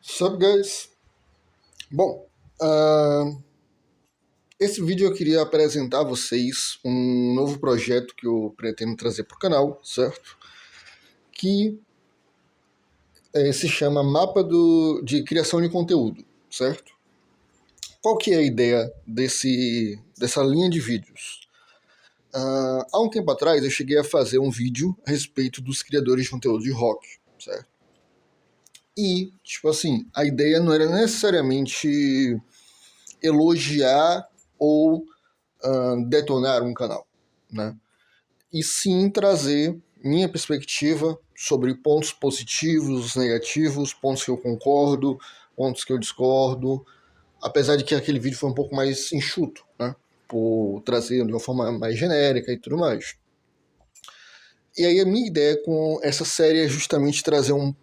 Sup, guys? Bom, ah, esse vídeo eu queria apresentar a vocês um novo projeto que eu pretendo trazer para o canal, certo? Que se chama de Criação de Conteúdo, certo? Qual que é a ideia dessa linha de vídeos? Há um tempo atrás eu cheguei a fazer um vídeo a respeito dos criadores de conteúdo de rock, certo? E, tipo assim, a ideia não era necessariamente elogiar ou detonar um canal, né? E sim trazer minha perspectiva sobre pontos positivos, negativos, pontos que eu concordo, pontos que eu discordo, apesar de que aquele vídeo foi um pouco mais enxuto, né? Por trazer de uma forma mais genérica e tudo mais. E aí a minha ideia com essa série é justamente trazer com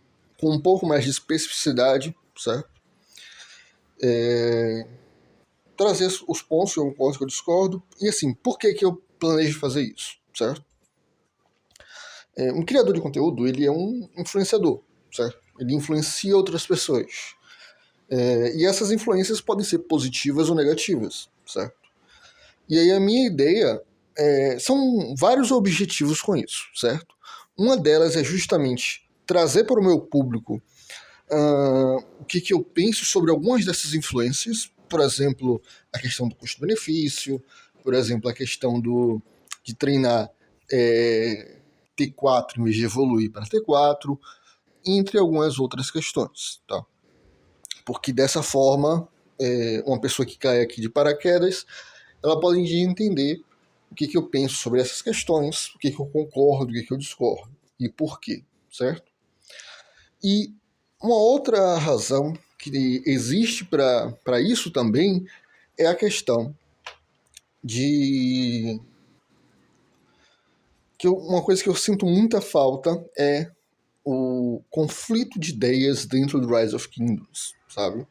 um pouco mais de especificidade, certo? Trazer os pontos que eu concordo, que eu discordo, e assim, por que que eu planejo fazer isso, certo? Um criador de conteúdo, ele é um influenciador, certo? Ele influencia outras pessoas. E essas influências podem ser positivas ou negativas, certo? E aí a minha ideia são vários objetivos com isso, certo? Uma delas é justamente trazer para o meu público o que eu penso sobre algumas dessas influências, por exemplo, a questão do custo-benefício, por exemplo, a questão de treinar T4 em vez de evoluir para T4, entre algumas outras questões, tá? Porque dessa forma, uma pessoa que cai aqui de paraquedas, ela pode entender o que eu penso sobre essas questões, o que eu concordo, o que eu discordo e por quê, certo? E uma outra razão que existe para isso também é a questão de uma coisa que eu sinto muita falta é o conflito de ideias dentro do Rise of Kingdoms, sabe?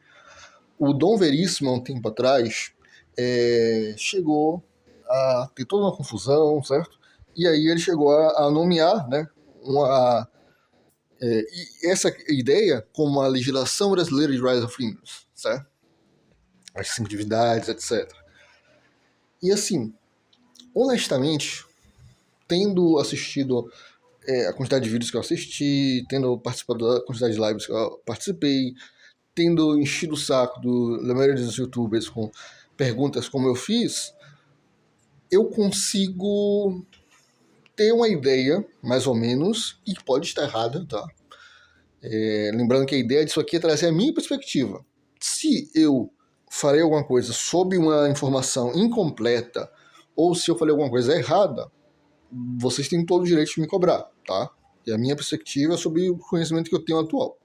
O Dom Veríssimo, há um tempo atrás, chegou a ter toda uma confusão, certo? E aí ele chegou a nomear, né, essa ideia como a legislação brasileira de Rise of Kingdoms, certo? As 5 divindades, etc. E assim, honestamente, tendo assistido a quantidade de vídeos que eu assisti, tendo participado da quantidade de lives que eu participei, tendo enchido o saco da maioria dos youtubers com perguntas como eu fiz, eu consigo ter uma ideia, mais ou menos, e pode estar errada, tá? Lembrando que a ideia disso aqui é trazer a minha perspectiva. Se eu farei alguma coisa sob uma informação incompleta, ou se eu falei alguma coisa errada, vocês têm todo o direito de me cobrar, tá? E a minha perspectiva é sobre o conhecimento que eu tenho atual.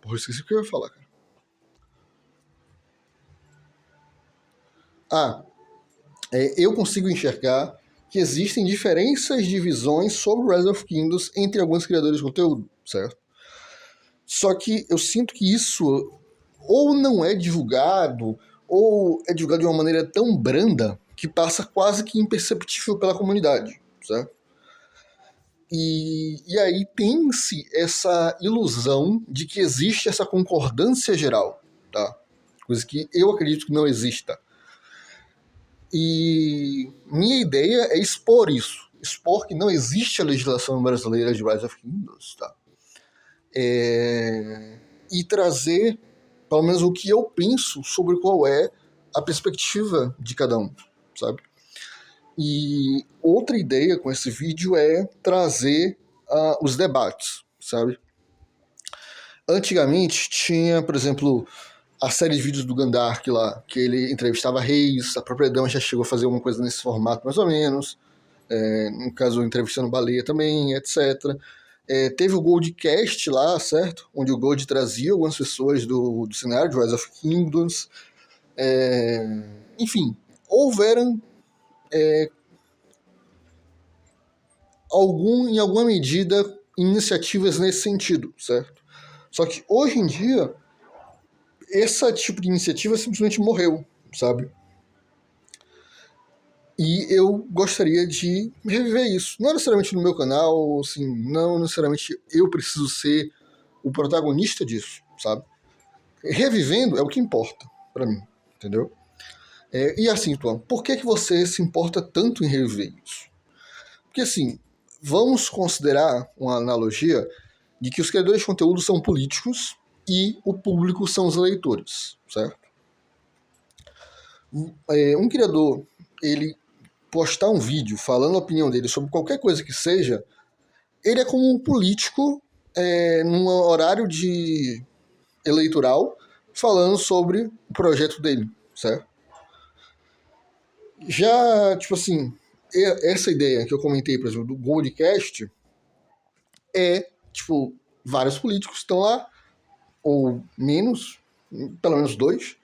Porra, esqueci o que eu ia falar, cara. Eu consigo enxergar que existem diferenças de visões sobre o Rise of Kingdoms entre alguns criadores de conteúdo, certo? Só que eu sinto que isso ou não é divulgado, ou é divulgado de uma maneira tão branda que passa quase que imperceptível pela comunidade, certo? E aí tem-se essa ilusão de que existe essa concordância geral, tá? Coisa que eu acredito que não exista. E minha ideia é expor isso. Expor que não existe a legislação brasileira de Rise of Kingdoms, tá? E trazer, pelo menos, o que eu penso sobre qual é a perspectiva de cada um, sabe? E outra ideia com esse vídeo é trazer os debates, sabe? Antigamente tinha, por exemplo, a série de vídeos do Gandark lá, que ele entrevistava reis, a própria Dama já chegou a fazer alguma coisa nesse formato mais ou menos, no caso entrevistando Baleia também, etc. Teve o Goldcast lá, certo? Onde o Gold trazia algumas pessoas do cenário de Rise of Kingdoms. Enfim, houveram em alguma medida iniciativas nesse sentido, certo? Só que hoje em dia esse tipo de iniciativa simplesmente morreu, sabe? E eu gostaria de reviver isso. Não necessariamente no meu canal, assim, não necessariamente eu preciso ser o protagonista disso, sabe? Revivendo é o que importa pra mim, entendeu? E assim, Tuan, por que você se importa tanto em reviver isso? Porque assim, vamos considerar uma analogia de que os criadores de conteúdo são políticos e o público são os leitores, certo? Um criador, ele postar um vídeo falando a opinião dele sobre qualquer coisa que seja, ele é como um político num horário de eleitoral falando sobre o projeto dele, certo? Já, tipo assim, essa ideia que eu comentei, por exemplo, do Goldcast, tipo, vários políticos estão lá, ou menos, pelo menos dois,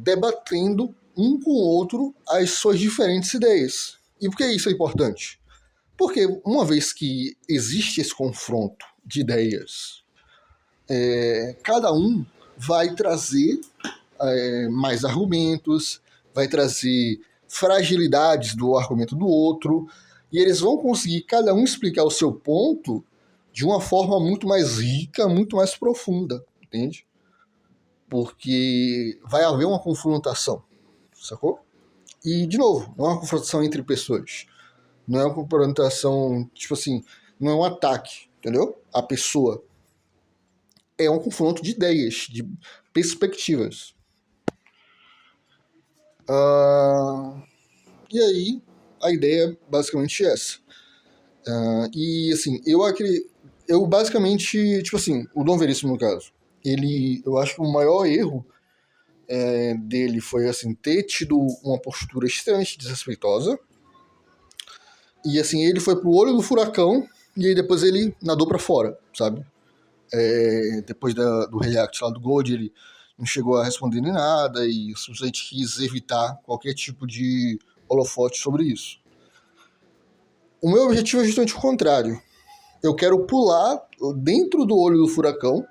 debatendo um com o outro as suas diferentes ideias. E por que isso é importante? Porque uma vez que existe esse confronto de ideias, cada um vai trazer mais argumentos, vai trazer fragilidades do argumento do outro, e eles vão conseguir cada um explicar o seu ponto de uma forma muito mais rica, muito mais profunda, entende? Porque vai haver uma confrontação, sacou? E, de novo, não é uma confrontação entre pessoas. Não é uma confrontação, tipo assim, não é um ataque, entendeu? A pessoa. É um confronto de ideias, de perspectivas. E aí, a ideia é basicamente essa. E, assim, eu basicamente, tipo assim, o Dom Veríssimo, no caso, eu acho que o maior erro dele foi, assim, ter tido uma postura extremamente desrespeitosa. E, assim, ele foi pro olho do furacão e aí depois ele nadou pra fora, sabe? Depois do react lá do Gold, ele não chegou a responder nem nada e simplesmente quis evitar qualquer tipo de holofote sobre isso. O meu objetivo é justamente o contrário. Eu quero pular dentro do olho do furacão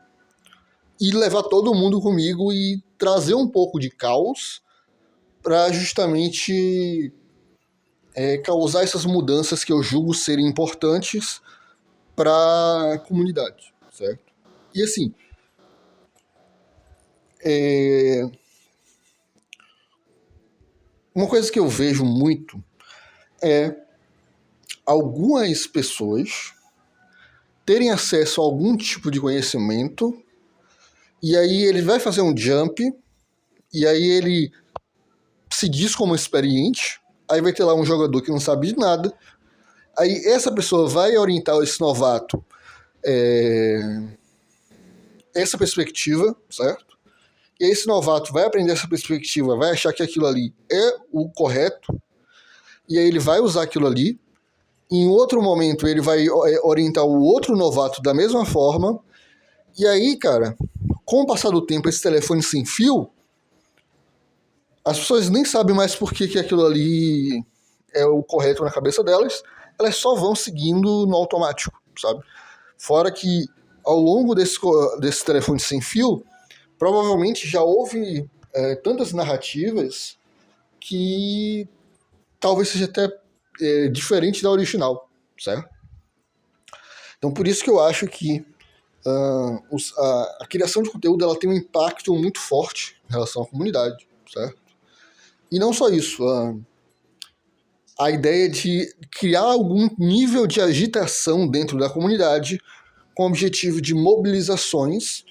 e levar todo mundo comigo e trazer um pouco de caos para justamente causar essas mudanças que eu julgo serem importantes para a comunidade, certo? E assim, uma coisa que eu vejo muito é algumas pessoas terem acesso a algum tipo de conhecimento e aí ele vai fazer um jump e aí ele se diz como experiente, aí vai ter lá um jogador que não sabe de nada, aí essa pessoa vai orientar esse novato essa perspectiva, certo? E aí esse novato vai aprender essa perspectiva, vai achar que aquilo ali é o correto, e aí ele vai usar aquilo ali. Em outro momento ele vai orientar o outro novato da mesma forma, e aí, cara, com o passar do tempo, esse telefone sem fio, as pessoas nem sabem mais por que aquilo ali é o correto na cabeça delas, elas só vão seguindo no automático, sabe? Fora que ao longo desse telefone sem fio, provavelmente já houve tantas narrativas que talvez seja até diferente da original, certo? Então por isso que eu acho que a criação de conteúdo ela tem um impacto muito forte em relação à comunidade, certo? E não só isso, a ideia de criar algum nível de agitação dentro da comunidade com o objetivo de mobilizações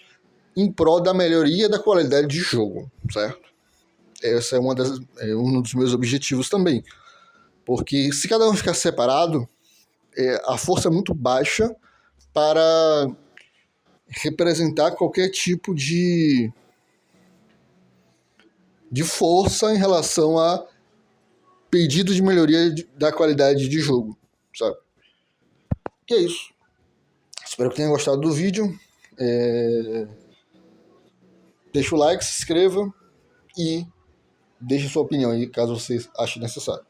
em prol da melhoria da qualidade de jogo, certo? Essa é um dos meus objetivos também. Porque se cada um ficar separado, a força é muito baixa para representar qualquer tipo de força em relação a pedido de melhoria da qualidade de jogo, sabe? E é isso. Espero que tenham gostado do vídeo. Deixa o like, se inscreva e deixe sua opinião aí, caso você ache necessário.